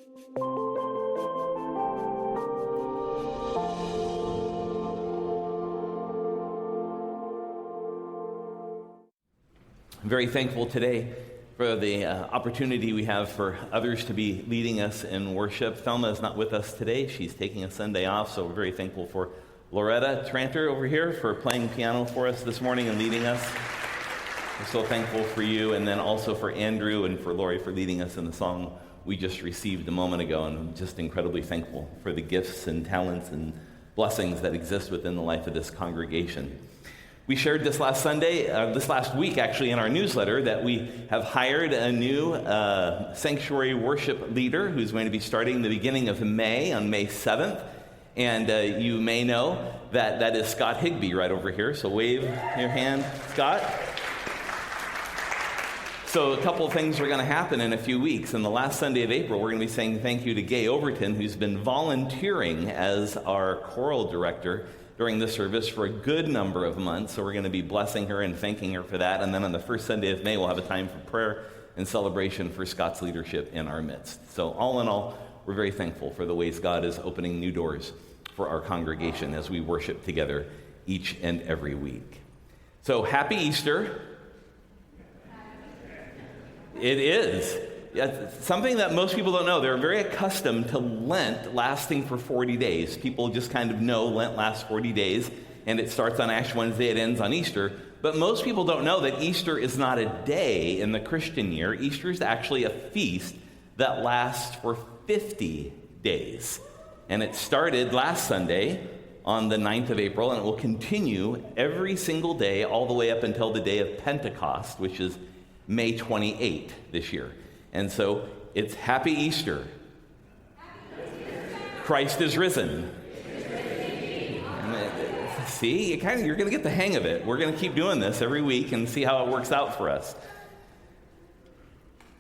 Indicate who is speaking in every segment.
Speaker 1: I'm very thankful today for the opportunity we have for others to be leading us in worship. Thelma is not with us today. She's taking a Sunday off, so we're very thankful for Loretta Tranter over here for playing piano for us this morning and leading us. We're so thankful for you, and then also for Andrew and for Lori for leading us in the song we just received a moment ago, and I'm just incredibly thankful for the gifts and talents and blessings that exist within the life of this congregation. We shared this last week actually, in our newsletter that we have hired a new sanctuary worship leader who's going to be starting the beginning of May, on May 7th. And you may know that is Scott Higby right over here. So wave your hand, Scott. So a couple of things are going to happen in a few weeks. And the last Sunday of April, we're going to be saying thank you to Gay Overton, who's been volunteering as our choral director during the service for a good number of months. So we're going to be blessing her and thanking her for that. And then on the first Sunday of May, we'll have a time for prayer and celebration for Scott's leadership in our midst. So all in all, we're very thankful for the ways God is opening new doors for our congregation as we worship together each and every week. So happy Easter. It is. Something that most people don't know. They're very accustomed to Lent lasting for 40 days. People just kind of know Lent lasts 40 days, and it starts on Ash Wednesday, it ends on Easter. But most people don't know that Easter is not a day in the Christian year. Easter is actually a feast that lasts for 50 days. And it started last Sunday on the 9th of April, and it will continue every single day all the way up until the day of Pentecost, which is May 28th this year. And so it's Happy Easter. Christ is risen. See, you're going to get the hang of it. We're going to keep doing this every week and see how it works out for us.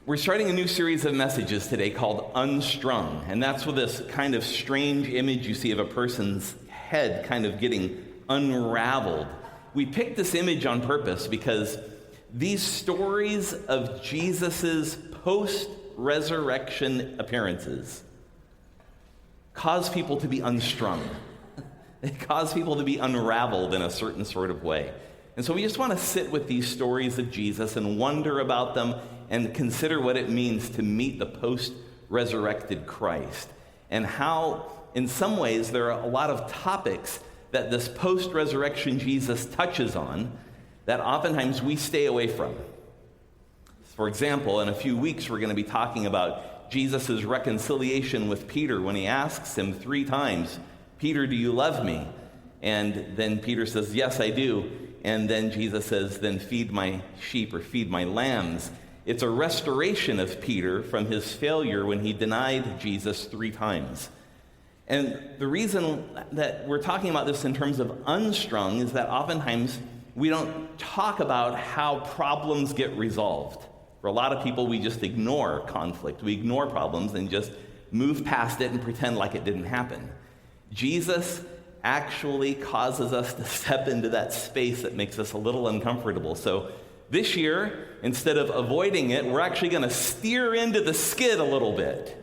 Speaker 1: We're starting a new series of messages today called Unstrung. And that's with this kind of strange image you see of a person's head kind of getting unraveled. We picked this image on purpose because these stories of Jesus's post-resurrection appearances cause people to be unstrung. They cause people to be unraveled in a certain sort of way. And so we just want to sit with these stories of Jesus and wonder about them and consider what it means to meet the post-resurrected Christ, and how, in some ways, there are a lot of topics that this post-resurrection Jesus touches on that oftentimes we stay away from. For example, in a few weeks, we're going to be talking about Jesus' reconciliation with Peter when he asks him 3 times, "Peter, do you love me?" And then Peter says, "Yes, I do." And then Jesus says, "Then feed my sheep," or "feed my lambs." It's a restoration of Peter from his failure when he denied Jesus 3 times. And the reason that we're talking about this in terms of unstrung is that oftentimes we don't talk about how problems get resolved. For a lot of people, we just ignore conflict. We ignore problems and just move past it and pretend like it didn't happen. Jesus actually causes us to step into that space that makes us a little uncomfortable. So this year, instead of avoiding it, we're actually going to steer into the skid a little bit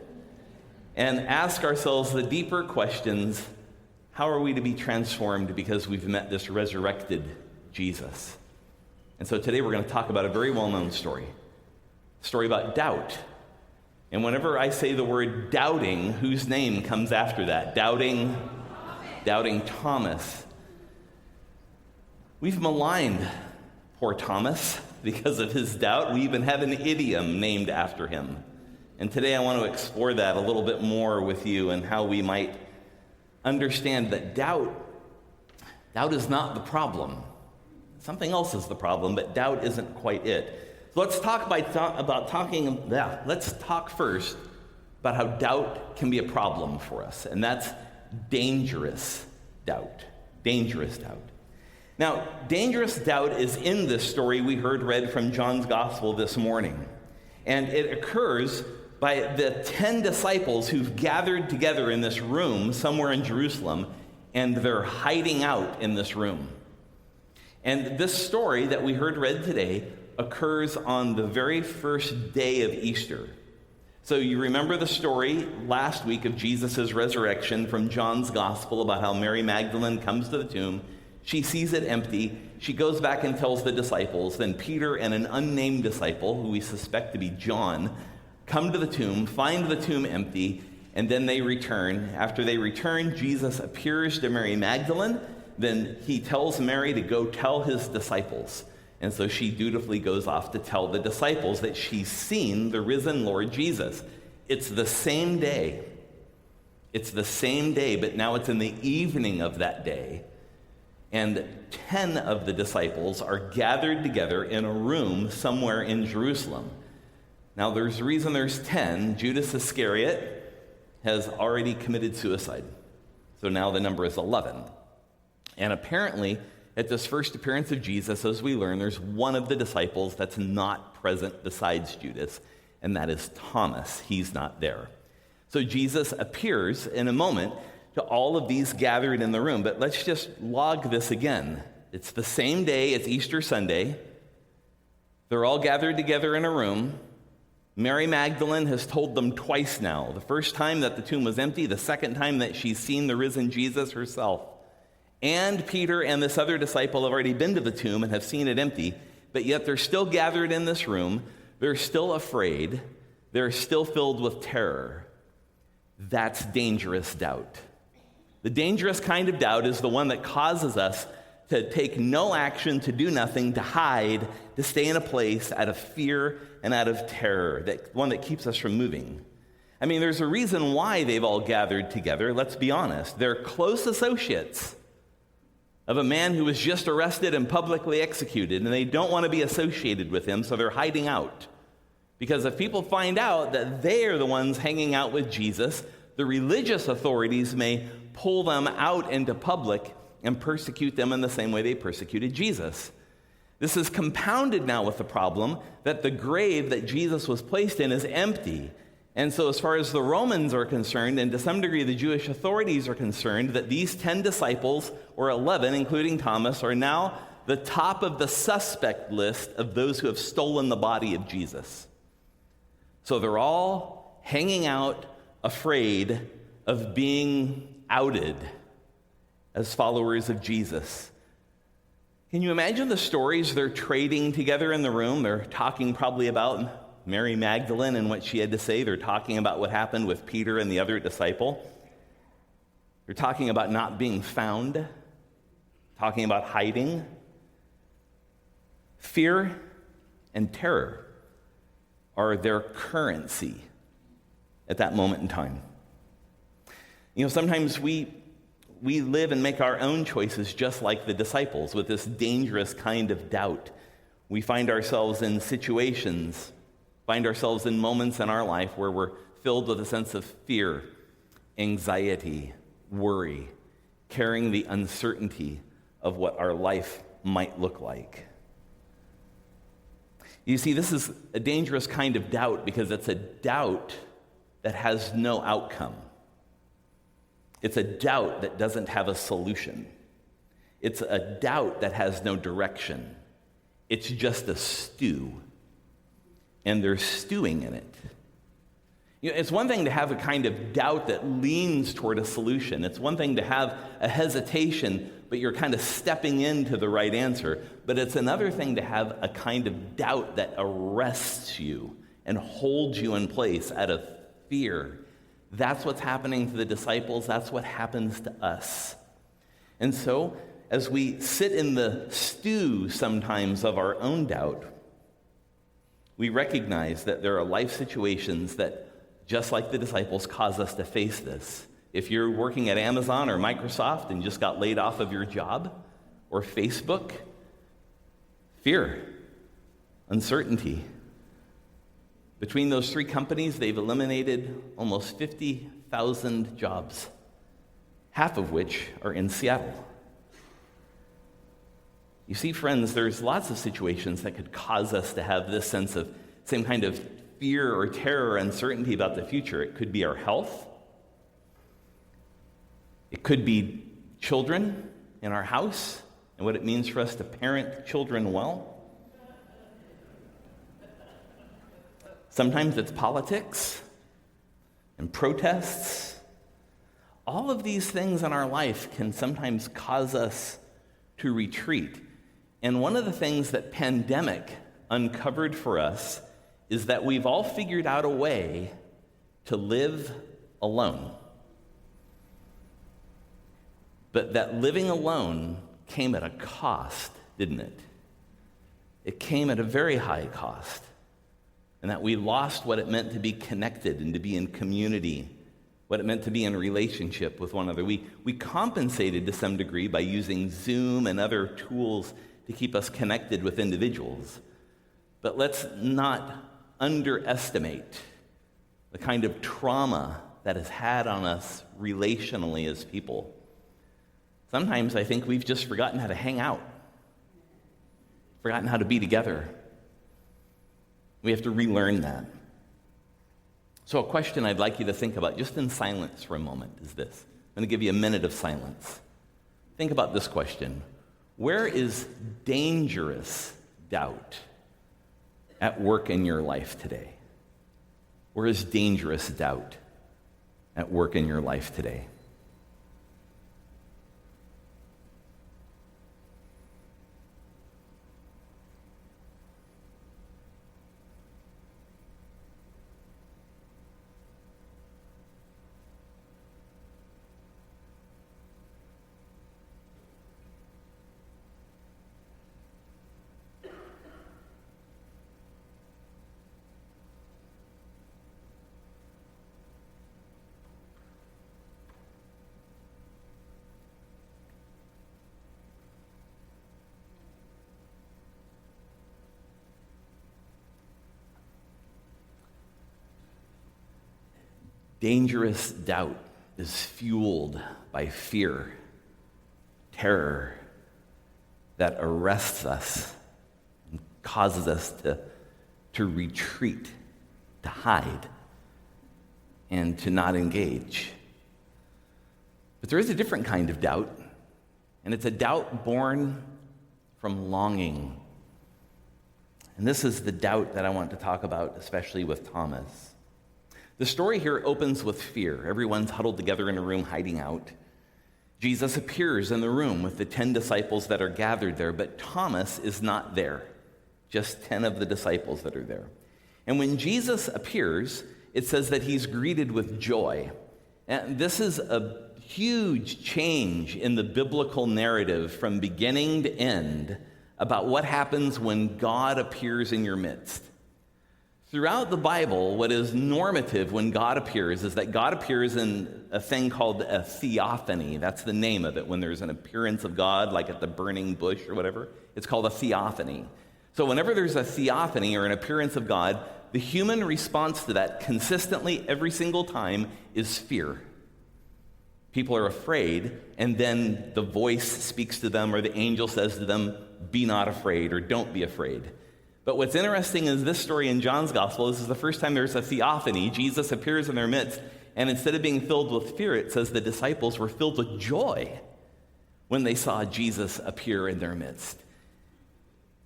Speaker 1: and ask ourselves the deeper questions. How are we to be transformed because we've met this resurrected Jesus? And so today we're going to talk about a very well-known story about doubt. And whenever I say the word doubting, whose name comes after that? Doubting Thomas. We've maligned poor Thomas because of his doubt. We even have an idiom named after him. And today I want to explore that a little bit more with you and how we might understand that doubt is not the problem. Something else is the problem, but doubt isn't quite it. So let's talk first about how doubt can be a problem for us, and that's dangerous doubt. Dangerous doubt. Now, dangerous doubt is in this story we heard read from John's Gospel this morning, and it occurs by the 10 disciples who've gathered together in this room somewhere in Jerusalem, and they're hiding out in this room. And this story that we heard read today occurs on the very first day of Easter. So you remember the story last week of Jesus' resurrection from John's Gospel about how Mary Magdalene comes to the tomb. She sees it empty. She goes back and tells the disciples. Then Peter and an unnamed disciple, who we suspect to be John, come to the tomb, find the tomb empty, and then they return. After they return, Jesus appears to Mary Magdalene. Then he tells Mary to go tell his disciples. And so she dutifully goes off to tell the disciples that she's seen the risen Lord Jesus. It's the same day. It's the same day, but now it's in the evening of that day. And 10 of the disciples are gathered together in a room somewhere in Jerusalem. Now, there's a reason there's 10. Judas Iscariot has already committed suicide. So now the number is 11. And apparently, at this first appearance of Jesus, as we learn, there's one of the disciples that's not present besides Judas, and that is Thomas. He's not there. So Jesus appears in a moment to all of these gathered in the room. But let's just log this again. It's the same day. It's Easter Sunday. They're all gathered together in a room. Mary Magdalene has told them twice now. The first time that the tomb was empty, the second time that she's seen the risen Jesus herself. And Peter and this other disciple have already been to the tomb and have seen it empty, but yet they're still gathered in this room. They're still afraid. They're still filled with terror. That's dangerous doubt. The dangerous kind of doubt is the one that causes us to take no action, to do nothing, to hide, to stay in a place out of fear and out of terror, that one that keeps us from moving. I mean, there's a reason why they've all gathered together. Let's be honest. They're close associates of a man who was just arrested and publicly executed, and they don't want to be associated with him, so they're hiding out. Because if people find out that they are the ones hanging out with Jesus, the religious authorities may pull them out into public and persecute them in the same way they persecuted Jesus. This is compounded now with the problem that the grave that Jesus was placed in is empty. And so as far as the Romans are concerned, and to some degree the Jewish authorities are concerned, that these 10 disciples, or 11, including Thomas, are now the top of the suspect list of those who have stolen the body of Jesus. So they're all hanging out, afraid of being outed as followers of Jesus. Can you imagine the stories they're trading together in the room? They're talking probably about Mary Magdalene and what she had to say. They're talking about what happened with Peter and the other disciple. They're talking about not being found, talking about hiding. Fear and terror are their currency at that moment in time. You know, sometimes we live and make our own choices just like the disciples with this dangerous kind of doubt. We find ourselves in situations, find ourselves in moments in our life where we're filled with a sense of fear, anxiety, worry, carrying the uncertainty of what our life might look like. You see, this is a dangerous kind of doubt because it's a doubt that has no outcome. It's a doubt that doesn't have a solution. It's a doubt that has no direction. It's just a stew. And they're stewing in it. You know, it's one thing to have a kind of doubt that leans toward a solution. It's one thing to have a hesitation, but you're kind of stepping into the right answer. But it's another thing to have a kind of doubt that arrests you and holds you in place out of fear. That's what's happening to the disciples. That's what happens to us. And so, as we sit in the stew sometimes of our own doubt, we recognize that there are life situations that, just like the disciples, cause us to face this. If you're working at Amazon or Microsoft and just got laid off of your job, or Facebook, fear, uncertainty. Between those three companies, they've eliminated almost 50,000 jobs, half of which are in Seattle. You see, friends, there's lots of situations that could cause us to have this sense of same kind of fear or terror or uncertainty about the future. It could be our health. It could be children in our house and what it means for us to parent children well. Sometimes it's politics. and protests. All of these things in our life can sometimes cause us to retreat. And one of the things that pandemic uncovered for us is that we've all figured out a way to live alone. But that living alone came at a cost, didn't it? It came at a very high cost. And that we lost what it meant to be connected and to be in community, what it meant to be in relationship with one another. We compensated to some degree by using Zoom and other tools to keep us connected with individuals. But let's not underestimate the kind of trauma that has had on us relationally as people. Sometimes I think we've just forgotten how to hang out, forgotten how to be together. We have to relearn that. So a question I'd like you to think about, just in silence for a moment, is this. I'm going to give you a minute of silence. Think about this question. Where is dangerous doubt at work in your life today? Where is dangerous doubt at work in your life today? Dangerous doubt is fueled by fear, terror that arrests us and causes us to retreat, to hide, and to not engage. But there is a different kind of doubt, and it's a doubt born from longing. And this is the doubt that I want to talk about, especially with Thomas. The story here opens with fear. Everyone's huddled together in a room hiding out. Jesus appears in the room with the 10 disciples that are gathered there, but Thomas is not there. Just 10 of the disciples that are there. And when Jesus appears, it says that he's greeted with joy. And this is a huge change in the biblical narrative from beginning to end about what happens when God appears in your midst. Throughout the Bible, what is normative when God appears is that God appears in a thing called a theophany. That's the name of it, when there's an appearance of God, like at the burning bush or whatever. It's called a theophany. So whenever there's a theophany or an appearance of God, the human response to that consistently every single time is fear. People are afraid, and then the voice speaks to them, or the angel says to them, "Be not afraid," or "Don't be afraid." But what's interesting is this story in John's gospel. This is the first time there's a theophany. Jesus appears in their midst, and instead of being filled with fear, it says the disciples were filled with joy when they saw Jesus appear in their midst.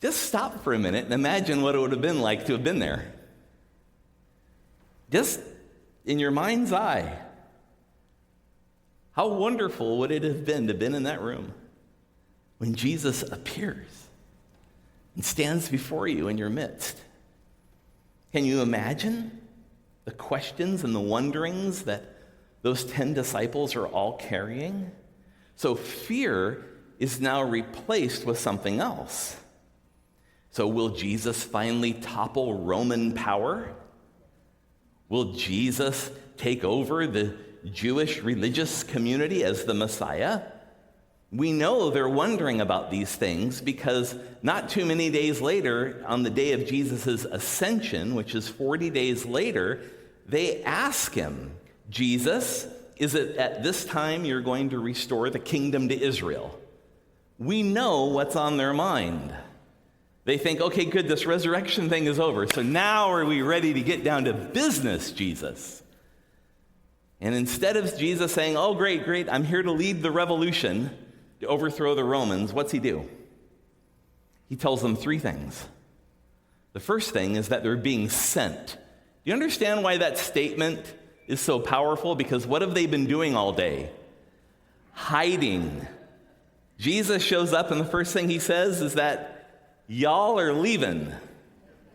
Speaker 1: Just stop for a minute and imagine what it would have been like to have been there. Just in your mind's eye, how wonderful would it have been to have been in that room when Jesus appears and stands before you in your midst? Can you imagine the questions and the wonderings that those 10 disciples are all carrying? So fear is now replaced with something else. So will Jesus finally topple Roman power? Will Jesus take over the Jewish religious community as the Messiah? We know they're wondering about these things because not too many days later, on the day of Jesus' ascension, which is 40 days later, they ask him, "Jesus, is it at this time you're going to restore the kingdom to Israel?" We know what's on their mind. They think, okay, good, this resurrection thing is over, so now are we ready to get down to business, Jesus? And instead of Jesus saying, "Oh, great, I'm here to lead the revolution, to overthrow the Romans," what's he do? He tells them 3 things. The first thing is that they're being sent. Do you understand why that statement is so powerful because what have they been doing all day? Hiding. Jesus shows up, and the first thing he says is that y'all are leaving.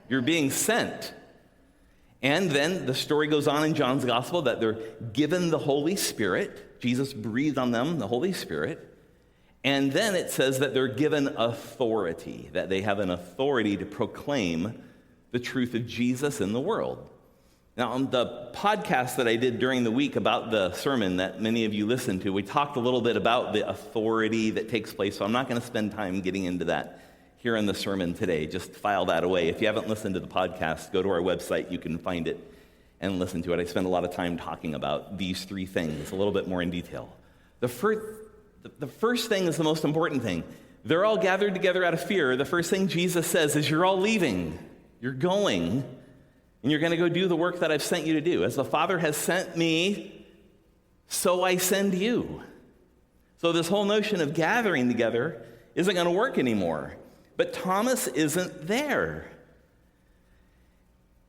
Speaker 1: You're being sent. And then the story goes on in John's gospel that they're given the Holy Spirit. Jesus breathed on them, the Holy Spirit. And then it says that they're given authority, that they have an authority to proclaim the truth of Jesus in the world. Now, on the podcast that I did during the week about the sermon that many of you listened to, we talked a little bit about the authority that takes place, so I'm not going to spend time getting into that here in the sermon today. Just file that away. If you haven't listened to the podcast, go to our website. You can find it and listen to it. I spend a lot of time talking about these three things a little bit more in detail. The first thing is the most important thing. They're all gathered together out of fear. The first thing Jesus says is, you're all leaving. You're going, and you're going to go do the work that I've sent you to do. As the Father has sent me, so I send you. So this whole notion of gathering together isn't going to work anymore. But Thomas isn't there.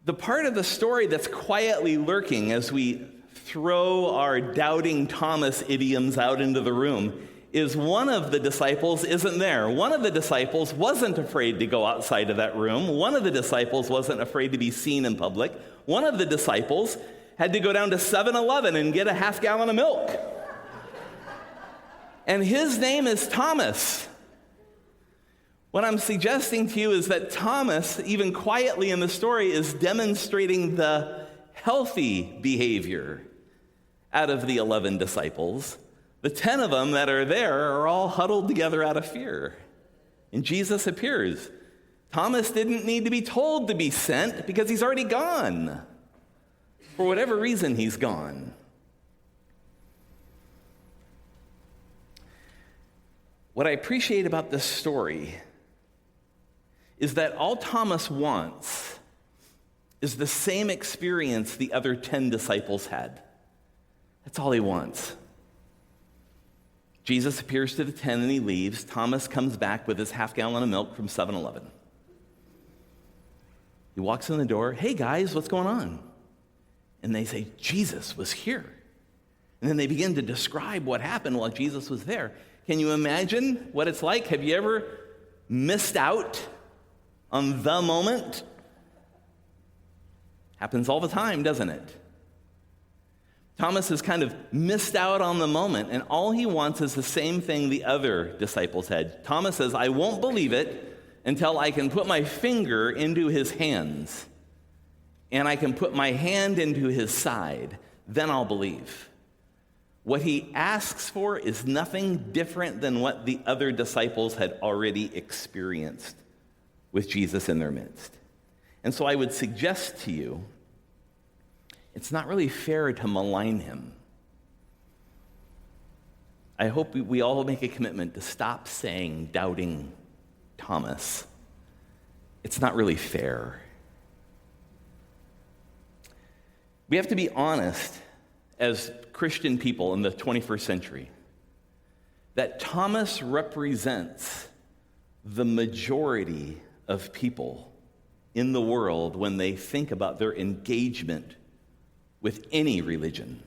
Speaker 1: The part of the story that's quietly lurking as we throw our doubting Thomas idioms out into the room is one of the disciples isn't there. One of the disciples wasn't afraid to go outside of that room. One of the disciples wasn't afraid to be seen in public. One of the disciples had to go down to 7-Eleven and get a half gallon of milk. And his name is Thomas. What I'm suggesting to you is that Thomas, even quietly in the story, is demonstrating the healthy behavior out of the 11 disciples. The 10 of them that are there are all huddled together out of fear. And Jesus appears. Thomas didn't need to be told to be sent because he's already gone. For whatever reason, he's gone. What I appreciate about this story is that all Thomas wants is the same experience the other 10 disciples had. That's all he wants. Jesus appears to the 10 and he leaves. Thomas comes back with his half gallon of milk from 7-Eleven. He walks in the door. Hey guys, what's going on? And they say, Jesus was here. And then they begin to describe what happened while Jesus was there. Can you imagine what it's like? Have you ever missed out on the moment? Happens all the time, doesn't it? Thomas has kind of missed out on the moment, and all he wants is the same thing the other disciples had. Thomas says, I won't believe it until I can put my finger into his hands, and I can put my hand into his side. Then I'll believe. What he asks for is nothing different than what the other disciples had already experienced with Jesus in their midst. And so I would suggest to you, it's not really fair to malign him. I hope we all make a commitment to stop saying doubting Thomas. It's not really fair. We have to be honest as Christian people in the 21st century that Thomas represents the majority of people in the world when they think about their engagement with any religion.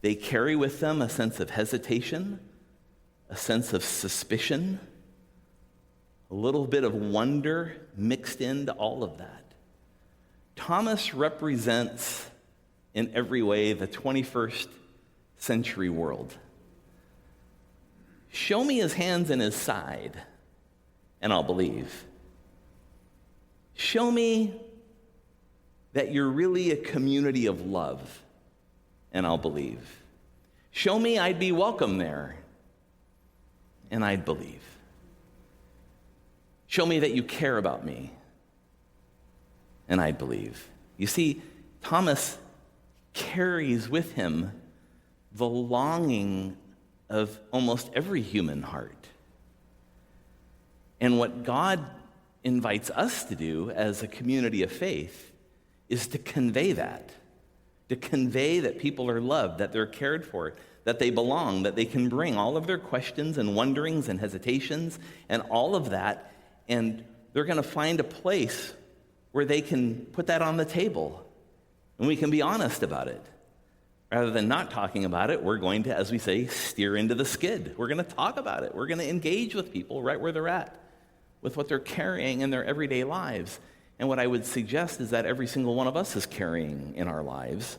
Speaker 1: They carry with them a sense of hesitation, a sense of suspicion, a little bit of wonder mixed into all of that. Thomas represents, in every way, the 21st century world. Show me his hands and his side, and I'll believe. Show me that you're really a community of love, and I'll believe. Show me I'd be welcome there, and I'd believe. Show me that you care about me, and I'd believe. You see, Thomas carries with him the longing of almost every human heart. And what God invites us to do as a community of faith is to convey that people are loved, that they're cared for, that they belong, that they can bring all of their questions and wonderings and hesitations and all of that, and they're going to find a place where they can put that on the table And we can be honest about it. Rather than not talking about it, we're going to, as we say, steer into the skid. We're going to talk about it. We're going to engage with people right where they're at, with what they're carrying in their everyday lives. And what I would suggest is that every single one of us is carrying in our lives.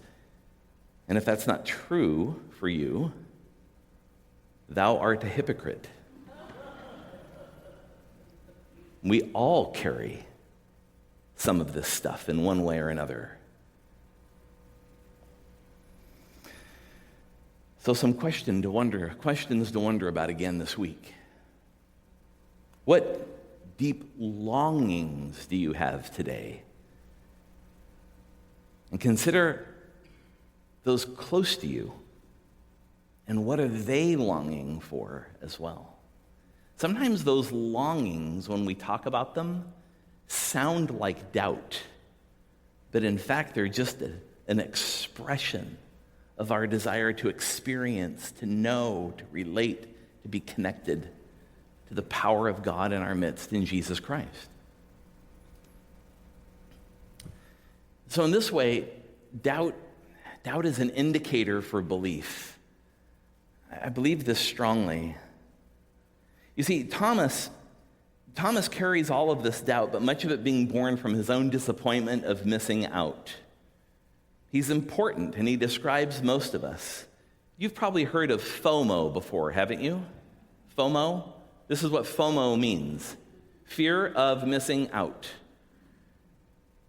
Speaker 1: And if that's not true for you, thou art a hypocrite. We all carry some of this stuff in one way or another. So some questions to wonder about again this week. What deep longings do you have today? And consider those close to you, and what are they longing for as well? Sometimes those longings, when we talk about them, sound like doubt, but in fact they're just an expression of our desire to experience, to know, to relate, to be connected to the power of God in our midst in Jesus Christ. So in this way, doubt is an indicator for belief. I believe this strongly. You see, Thomas carries all of this doubt, but much of it being born from his own disappointment of missing out. He's important, and he describes most of us. You've probably heard of FOMO before, haven't you? FOMO? This is what FOMO means. Fear of missing out.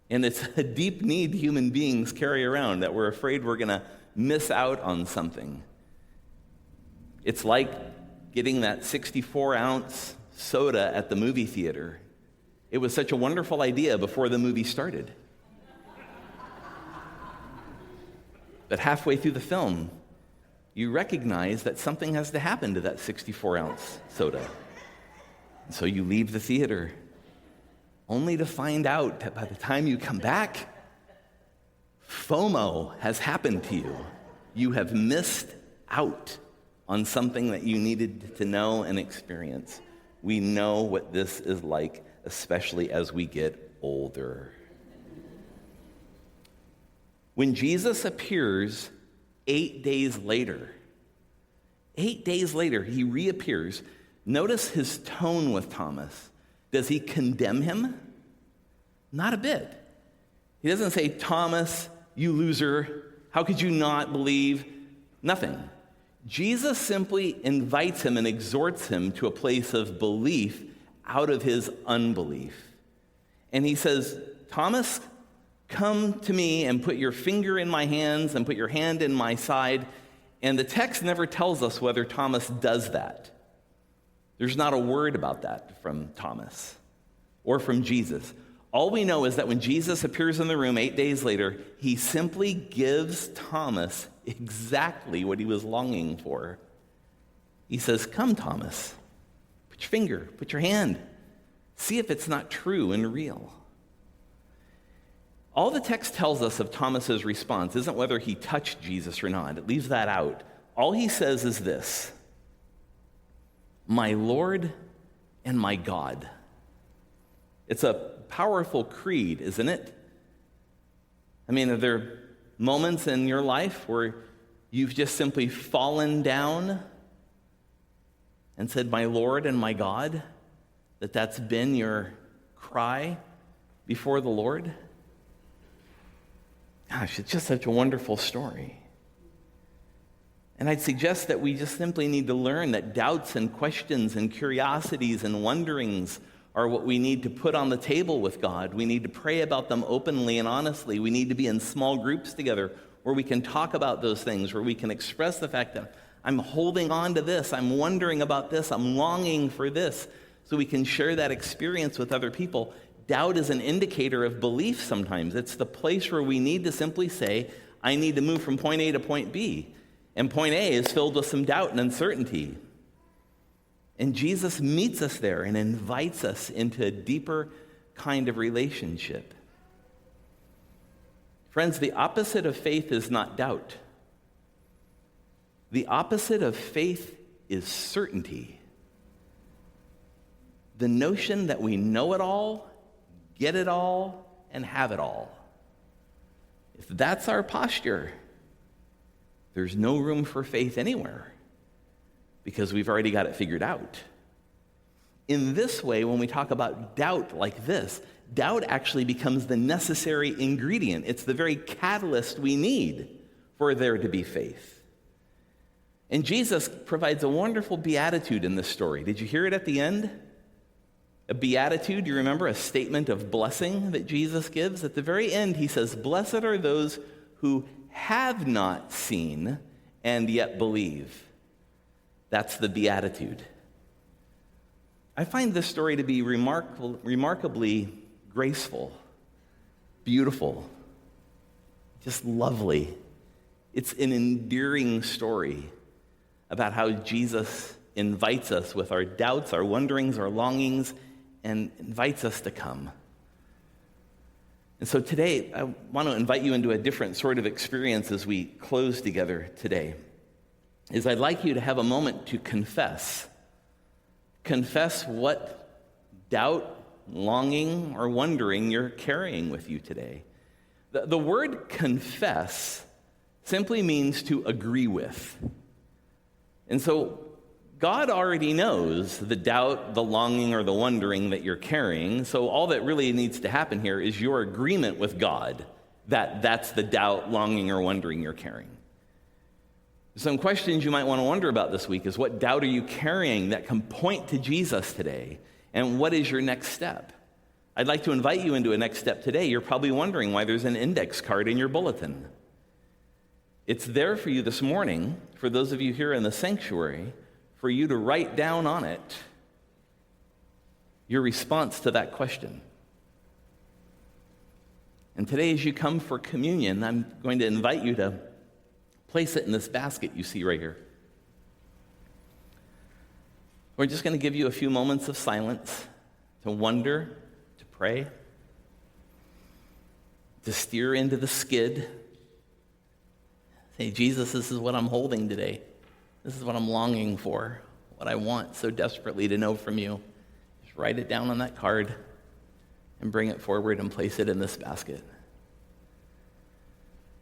Speaker 1: And it's a deep need human beings carry around, that we're afraid we're going to miss out on something. It's like getting that 64-ounce soda at the movie theater. It was such a wonderful idea before the movie started. But halfway through the film, you recognize that something has to happen to that 64-ounce soda. And so you leave the theater, only to find out that by the time you come back, FOMO has happened to you. You have missed out on something that you needed to know and experience. We know what this is like, especially as we get older. When Jesus appears 8 days later, he reappears. Notice his tone with Thomas. Does he condemn him? Not a bit. He doesn't say, Thomas, you loser, how could you not believe? Nothing. Jesus simply invites him and exhorts him to a place of belief out of his unbelief. And he says, Thomas, come to me and put your finger in my hands and put your hand in my side. And the text never tells us whether Thomas does that. There's not a word about that from Thomas or from Jesus. All we know is that when Jesus appears in the room 8 days later, he simply gives Thomas exactly what he was longing for. He says, come, Thomas, put your finger, put your hand. See if it's not true and real. All the text tells us of Thomas's response isn't whether he touched Jesus or not. It leaves that out. All he says is this: my Lord and my God. It's a powerful creed, isn't it? I mean, are there moments in your life where you've just simply fallen down and said, my Lord and my God? That's been your cry before the Lord? Gosh, it's just such a wonderful story. And I'd suggest that we just simply need to learn that doubts and questions and curiosities and wonderings are what we need to put on the table with God. We need to pray about them openly and honestly. We need to be in small groups together where we can talk about those things, where we can express the fact that I'm holding on to this, I'm wondering about this, I'm longing for this, so we can share that experience with other people. Doubt is an indicator of belief sometimes. It's the place where we need to simply say, I need to move from point A to point B. And point A is filled with some doubt and uncertainty. And Jesus meets us there and invites us into a deeper kind of relationship. Friends, the opposite of faith is not doubt. The opposite of faith is certainty. The notion that we know it all, get it all, and have it all. If that's our posture, there's no room for faith anywhere because we've already got it figured out. In this way, when we talk about doubt like this, doubt actually becomes the necessary ingredient. It's the very catalyst we need for there to be faith. And Jesus provides a wonderful beatitude in this story. Did you hear it at the end? A beatitude, you remember, a statement of blessing that Jesus gives? At the very end, he says, "Blessed are those who have not seen and yet believe." That's the beatitude. I find this story to be remarkably graceful, beautiful, just lovely. It's an endearing story about how Jesus invites us with our doubts, our wonderings, our longings, and invites us to come. And so today, I want to invite you into a different sort of experience as we close together today. I'd like you to have a moment to confess. Confess what doubt, longing, or wondering you're carrying with you today. The word confess simply means to agree with. And so God already knows the doubt, the longing, or the wondering that you're carrying. So all that really needs to happen here is your agreement with God that that's the doubt, longing, or wondering you're carrying. Some questions you might want to wonder about this week is, what doubt are you carrying that can point to Jesus today? And what is your next step? I'd like to invite you into a next step today. You're probably wondering why there's an index card in your bulletin. It's there for you this morning, for those of you here in the sanctuary, for you to write down on it your response to that question. And today, as you come for communion, I'm going to invite you to place it in this basket you see right here. We're just going to give you a few moments of silence to wonder, to pray, to steer into the skid. Say, Jesus, this is what I'm holding today. This is what I'm longing for, what I want so desperately to know from you. Just write it down on that card and bring it forward and place it in this basket.